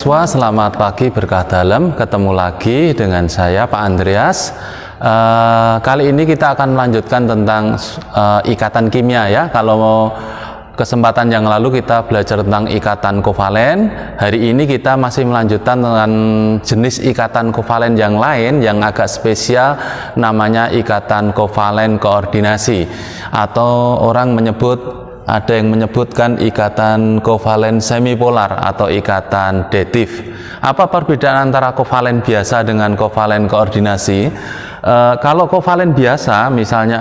Selamat pagi berkah dalam, ketemu lagi dengan saya Pak Andreas. Kali ini kita akan melanjutkan tentang ikatan kimia ya. Kalau kesempatan yang lalu kita belajar tentang ikatan kovalen, hari ini kita masih melanjutkan dengan jenis ikatan kovalen yang lain yang agak spesial, namanya ikatan kovalen koordinasi, atau orang ada yang menyebutkan ikatan kovalen semipolar atau ikatan datif. Apa perbedaan antara kovalen biasa dengan kovalen koordinasi? Kalau kovalen biasa, misalnya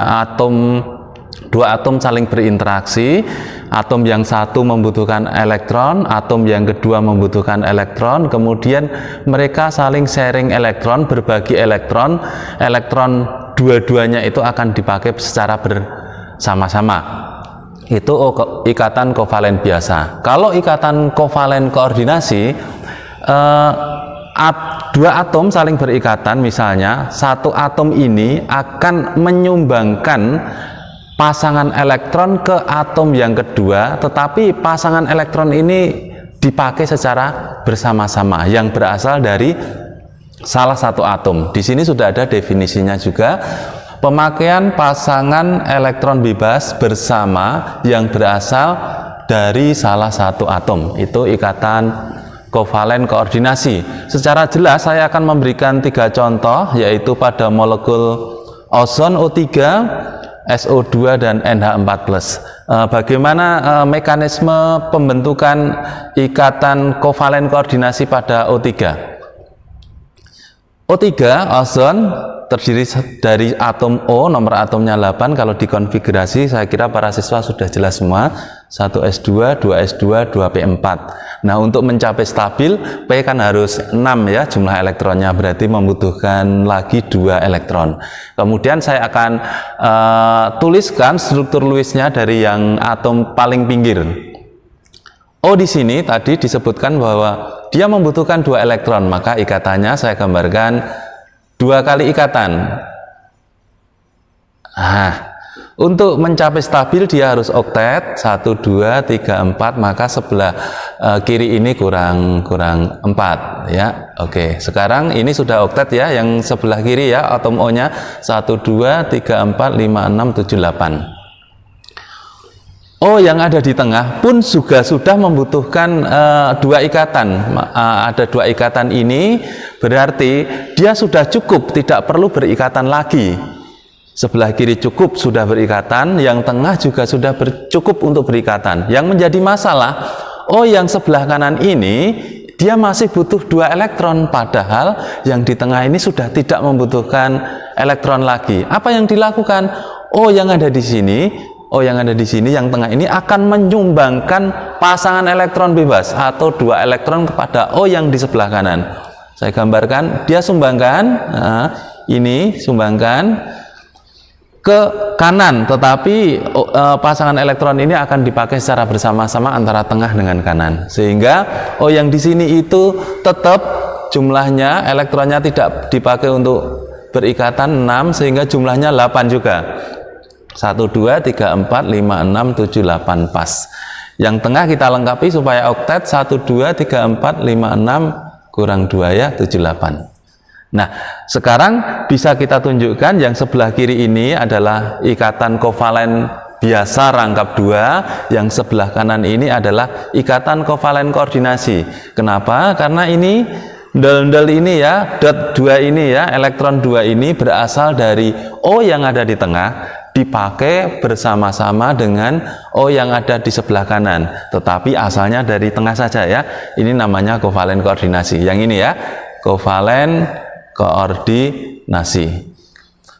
dua atom saling berinteraksi, atom yang satu membutuhkan elektron, atom yang kedua membutuhkan elektron, kemudian mereka saling sharing elektron, berbagi elektron dua-duanya itu akan dipakai secara bersama-sama. Itu ikatan kovalen biasa. Kalau ikatan kovalen koordinasi, dua atom saling berikatan, misalnya satu atom ini akan menyumbangkan pasangan elektron ke atom yang kedua, tetapi pasangan elektron ini dipakai secara bersama-sama yang berasal dari salah satu atom. Di sini sudah ada definisinya juga. Pemakaian pasangan elektron bebas bersama yang berasal dari salah satu atom, itu ikatan kovalen koordinasi. Secara jelas saya akan memberikan 3 contoh, yaitu pada molekul ozon O3, SO2 dan NH4+. Bagaimana mekanisme pembentukan ikatan kovalen koordinasi pada O3? O3, ozon, terdiri dari atom O, nomor atomnya 8. Kalau dikonfigurasi, saya kira para siswa sudah jelas semua. 1s2, 2s2, 2p4. Nah, untuk mencapai stabil, P kan harus 6 ya jumlah elektronnya, berarti membutuhkan lagi 2 elektron. Kemudian saya akan tuliskan struktur Lewisnya dari yang atom paling pinggir. O di sini tadi disebutkan bahwa dia membutuhkan 2 elektron, maka ikatannya saya gambarkan 2 kali ikatan. Untuk mencapai stabil dia harus oktet, 1, 2, 3, 4, maka sebelah kiri ini kurang 4 ya. Oke, sekarang ini sudah oktet ya, yang sebelah kiri ya, atom O nya 1, 2, 3, 4, 5, 6, 7, 8. O yang ada di tengah pun juga sudah membutuhkan 2 ikatan. Ada 2 ikatan ini, berarti dia sudah cukup, tidak perlu berikatan lagi. Sebelah kiri cukup sudah berikatan, yang tengah juga sudah cukup untuk berikatan. Yang menjadi masalah, O yang sebelah kanan ini dia masih butuh 2 elektron, padahal yang di tengah ini sudah tidak membutuhkan elektron lagi. Apa yang dilakukan? O yang ada di sini, yang tengah ini akan menyumbangkan pasangan elektron bebas atau 2 elektron kepada O yang di sebelah kanan. Saya gambarkan, dia sumbangkan, ini sumbangkan ke kanan, tetapi pasangan elektron ini akan dipakai secara bersama-sama antara tengah dengan kanan, sehingga O yang di sini itu tetap jumlahnya elektronnya tidak dipakai untuk berikatan 6, sehingga jumlahnya 8 juga. 1, 2, 3, 4, 5, 6, 7, 8 pas. Yang tengah kita lengkapi supaya oktet, 1, 2, 3, 4, 5, 6 kurang 2 ya, 7, 8. Nah, sekarang bisa kita tunjukkan yang sebelah kiri ini adalah ikatan kovalen biasa rangkap 2, yang sebelah kanan ini adalah ikatan kovalen koordinasi. Kenapa? Karena ini del ini ya, dot 2 ini ya, elektron 2 ini berasal dari O yang ada di tengah, dipakai bersama-sama dengan O yang ada di sebelah kanan, tetapi asalnya dari tengah saja ya. Ini namanya kovalen koordinasi. Yang ini ya, kovalen koordinasi.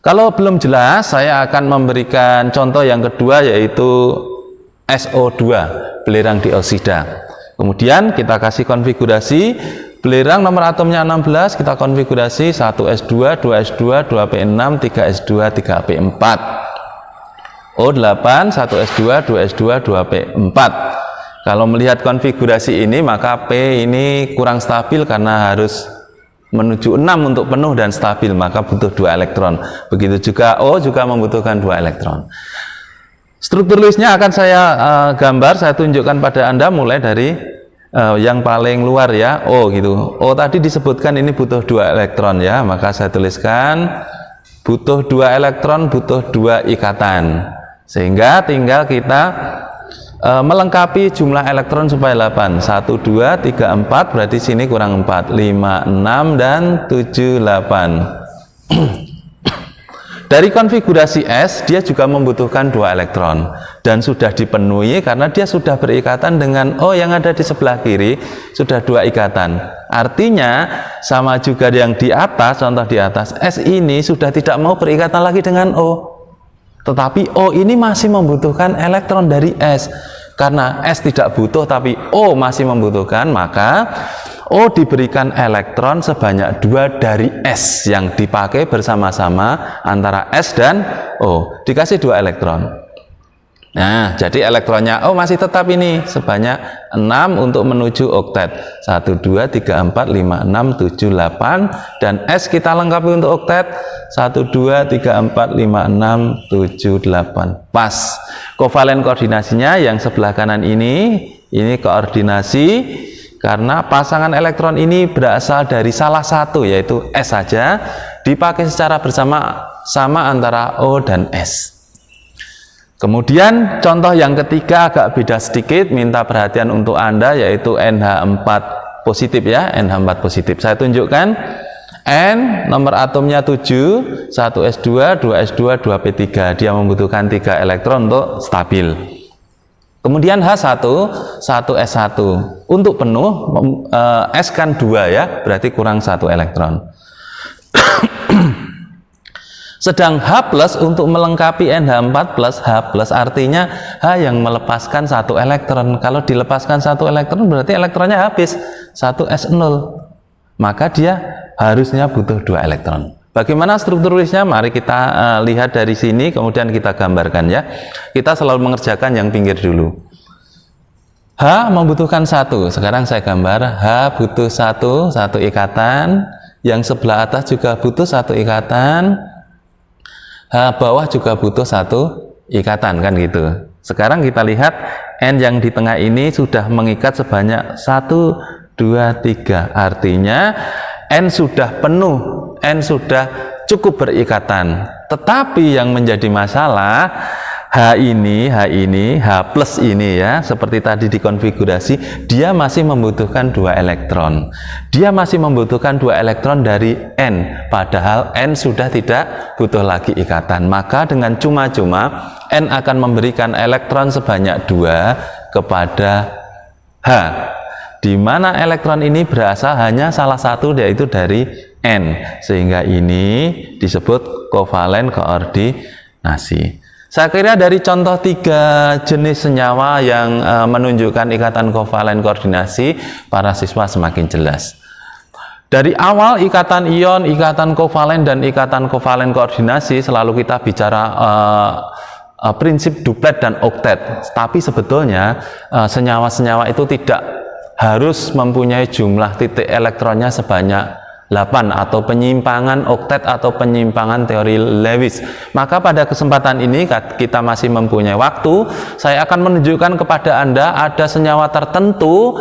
Kalau belum jelas, saya akan memberikan contoh yang kedua, yaitu SO2, belerang dioksida. Kemudian kita kasih konfigurasi belerang nomor atomnya 16, kita konfigurasi 1s2, 2s2, 2p6, 3s2, 3p4. O8, 1s2, 2s2, 2p4. Kalau melihat konfigurasi ini, maka P ini kurang stabil karena harus menuju 6 untuk penuh dan stabil, maka butuh 2 elektron. Begitu juga O juga membutuhkan 2 elektron. Struktur Lewisnya akan saya gambar, saya tunjukkan pada Anda mulai dari yang paling luar ya, O gitu. O tadi disebutkan ini butuh 2 elektron ya, maka saya tuliskan butuh 2 elektron, butuh 2 ikatan. Sehingga tinggal kita melengkapi jumlah elektron supaya 8. 1, 2, 3, 4, berarti sini kurang 4. 5, 6, dan 7, 8. Dari konfigurasi S, dia juga membutuhkan 2 elektron dan sudah dipenuhi karena dia sudah berikatan dengan O yang ada di sebelah kiri, sudah 2 ikatan. Artinya sama juga yang di atas, contoh di atas, S ini sudah tidak mau berikatan lagi dengan O. Tetapi O ini masih membutuhkan elektron dari S. Karena S tidak butuh tapi O masih membutuhkan, maka O diberikan elektron sebanyak 2 dari S yang dipakai bersama-sama antara S dan O. Dikasih 2 elektron. Nah, jadi elektronnya O masih tetap ini sebanyak 6 untuk menuju oktet. 1, 2, 3, 4, 5, 6, 7, 8. Dan S kita lengkapi untuk oktet. 1, 2, 3, 4, 5, 6, 7, 8. Pas. Kovalen koordinasinya yang sebelah kanan ini koordinasi karena pasangan elektron ini berasal dari salah satu, yaitu S saja, dipakai secara bersama-sama antara O dan S. Kemudian contoh yang ketiga agak beda sedikit, minta perhatian untuk Anda, yaitu NH4 positif ya, NH4 positif. Saya tunjukkan N, nomor atomnya 7, 1s2, 2s2, 2p3. Dia membutuhkan 3 elektron untuk stabil. Kemudian H1, 1s1. Untuk penuh, S kan 2 ya, berarti kurang 1 elektron. Sedang H plus untuk melengkapi NH4 plus H plus, artinya H yang melepaskan 1 elektron. Kalau dilepaskan 1 elektron berarti elektronnya habis, 1s0. Maka dia harusnya butuh 2 elektron. Bagaimana struktur listnya? Mari kita lihat dari sini, kemudian kita gambarkan ya. Kita selalu mengerjakan yang pinggir dulu. H membutuhkan 1. Sekarang saya gambar. H butuh 1 ikatan. Yang sebelah atas juga butuh 1 ikatan. H bawah juga butuh 1 ikatan, kan gitu. Sekarang kita lihat N yang di tengah ini sudah mengikat sebanyak 1, 2, 3. Artinya N sudah penuh, N sudah cukup berikatan. Tetapi yang menjadi masalah H plus ini ya, seperti tadi dikonfigurasi, dia masih membutuhkan 2 elektron. Dia masih membutuhkan 2 elektron dari N, padahal N sudah tidak butuh lagi ikatan. Maka dengan cuma-cuma N akan memberikan elektron sebanyak 2 kepada H, di mana elektron ini berasal hanya salah satu, yaitu dari N, sehingga ini disebut kovalen koordinasi. Saya kira dari contoh 3 jenis senyawa yang menunjukkan ikatan kovalen koordinasi, para siswa semakin jelas. Dari awal ikatan ion, ikatan kovalen, dan ikatan kovalen koordinasi selalu kita bicara prinsip duplet dan oktet. Tapi sebetulnya senyawa-senyawa itu tidak harus mempunyai jumlah titik elektronnya sebanyak 8 atau penyimpangan oktet atau penyimpangan teori Lewis. Maka pada kesempatan ini kita masih mempunyai waktu, saya akan menunjukkan kepada Anda ada senyawa tertentu,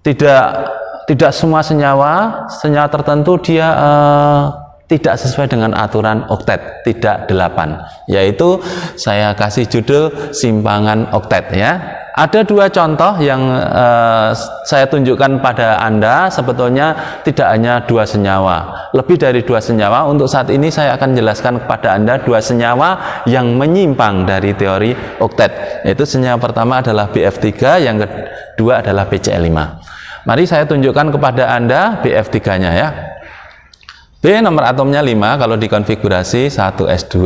tidak semua senyawa tertentu dia tidak sesuai dengan aturan oktet, tidak 8, yaitu saya kasih judul simpangan oktet ya. Ada 2 contoh yang saya tunjukkan pada Anda, sebetulnya tidak hanya 2 senyawa, lebih dari 2 senyawa. Untuk saat ini saya akan jelaskan kepada Anda 2 senyawa yang menyimpang dari teori oktet, yaitu senyawa pertama adalah BF3, yang kedua adalah BCl5. Mari saya tunjukkan kepada Anda BF3-nya ya. B nomor atomnya 5, kalau dikonfigurasi 1s2,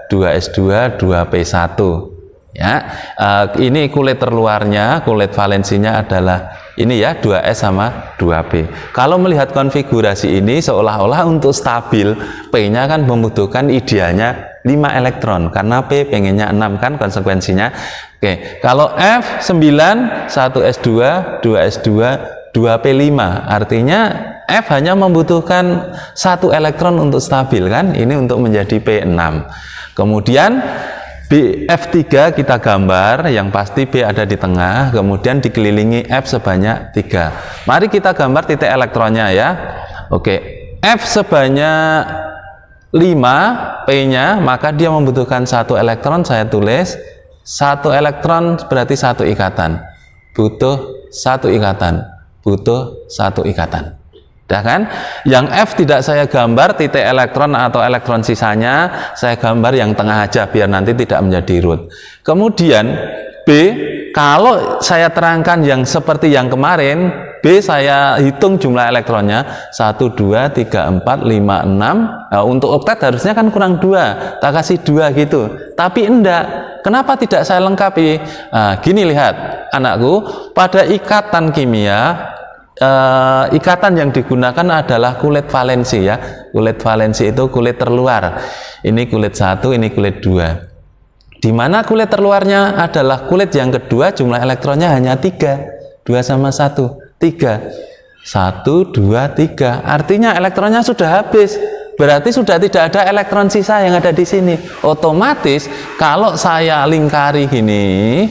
2s2, 2p1 ya. Ini kulit terluarnya, kulit valensinya adalah ini ya, 2s sama 2p. Kalau melihat konfigurasi ini seolah-olah untuk stabil P-nya kan membutuhkan idealnya 5 elektron, karena P pengennya 6 kan konsekuensinya. Oke, kalau F 9, 1s2, 2s2, 2p5, artinya F hanya membutuhkan 1 elektron untuk stabil kan, ini untuk menjadi P6. Kemudian F3 kita gambar, yang pasti B ada di tengah, kemudian dikelilingi F sebanyak 3. Mari kita gambar titik elektronnya ya. Oke, F sebanyak 5, P-nya, maka dia membutuhkan 1 elektron, saya tulis 1 elektron berarti 1 ikatan. Butuh 1 ikatan, butuh 1 ikatan. Dah kan? Yang F tidak saya gambar titik elektron atau elektron sisanya, saya gambar yang tengah aja biar nanti tidak menjadi root. Kemudian B, kalau saya terangkan yang seperti yang kemarin, B saya hitung jumlah elektronnya 1, 2, 3, 4, 5, 6. Nah, untuk oktet harusnya kan kurang 2, tak kasih 2 gitu. Tapi enggak. Kenapa tidak saya lengkapi? Nah, gini lihat anakku, pada ikatan kimia ikatan yang digunakan adalah kulit valensi ya. Kulit valensi itu kulit terluar. Ini kulit 1, ini kulit 2. Di mana kulit terluarnya adalah kulit yang kedua, jumlah elektronnya hanya 3. 2 sama 1, 3. 1, 2, 3. Artinya elektronnya sudah habis. Berarti sudah tidak ada elektron sisa yang ada di sini. Otomatis kalau saya lingkari gini,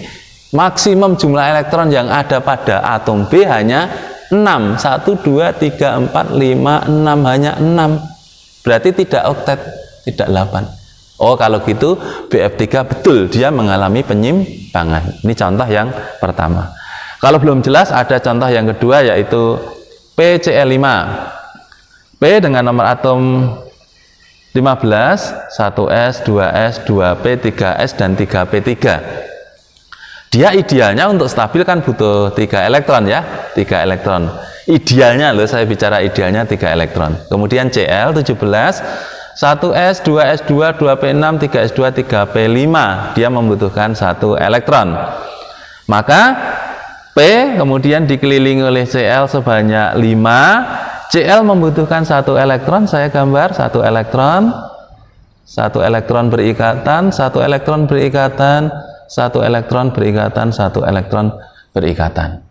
maksimum jumlah elektron yang ada pada atom B hanya 6. 1, 2, 3, 4, 5, 6, hanya 6. Berarti tidak oktet, tidak 8. Oh, kalau gitu BF3 betul dia mengalami penyimpangan. Ini contoh yang pertama. Kalau belum jelas, ada contoh yang kedua, yaitu PCl5. P dengan nomor atom 15, 1S, 2S, 2P, 3S, dan 3P3. Dia idealnya untuk stabil kan butuh 3 elektron ya, 3 elektron. Idealnya loh, saya bicara idealnya 3 elektron. Kemudian Cl 17, 1S, 2S2, 2P6, 3S2, 3P5. Dia membutuhkan 1 elektron. Maka P kemudian dikelilingi oleh Cl sebanyak 5. Cl membutuhkan 1 elektron, saya gambar 1 elektron. 1 elektron berikatan, 1 elektron berikatan, 1 elektron berikatan, 1 elektron berikatan.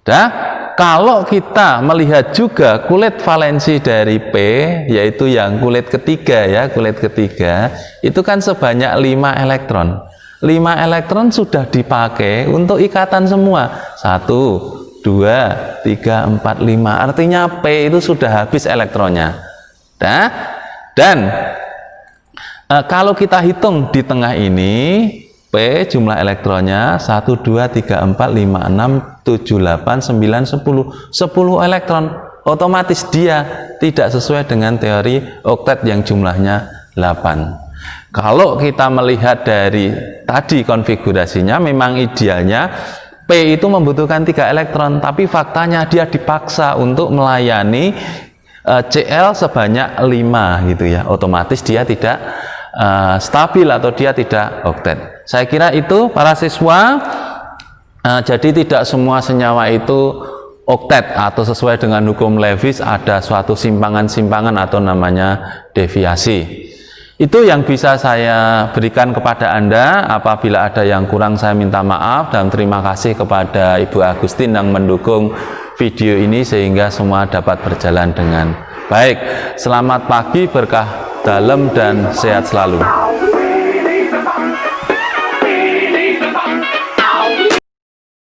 Dah, kalau kita melihat juga kulit valensi dari P, yaitu yang kulit ketiga ya, kulit ketiga, itu kan sebanyak 5 elektron. 5 elektron sudah dipakai untuk ikatan semua. 1, 2, 3, 4, 5. Artinya P itu sudah habis elektronnya. Dah, dan kalau kita hitung di tengah ini, P jumlah elektronnya 1, 2, 3, 4, 5, 6, 7, 8, 9, 10. 10 elektron. Otomatis dia tidak sesuai dengan teori oktet yang jumlahnya 8. Kalau kita melihat dari tadi konfigurasinya, memang idealnya P itu membutuhkan 3 elektron, tapi faktanya dia dipaksa untuk melayani Cl sebanyak 5 gitu ya. Otomatis dia tidak stabil atau dia tidak oktet. Saya kira itu para siswa. Jadi tidak semua senyawa itu oktet atau sesuai dengan hukum Lewis, ada suatu simpangan-simpangan atau namanya deviasi. Itu yang bisa saya berikan kepada Anda. Apabila ada yang kurang, saya minta maaf, dan terima kasih kepada Ibu Agustin yang mendukung video ini sehingga semua dapat berjalan dengan baik. Selamat pagi, berkah dalam dan sehat selalu.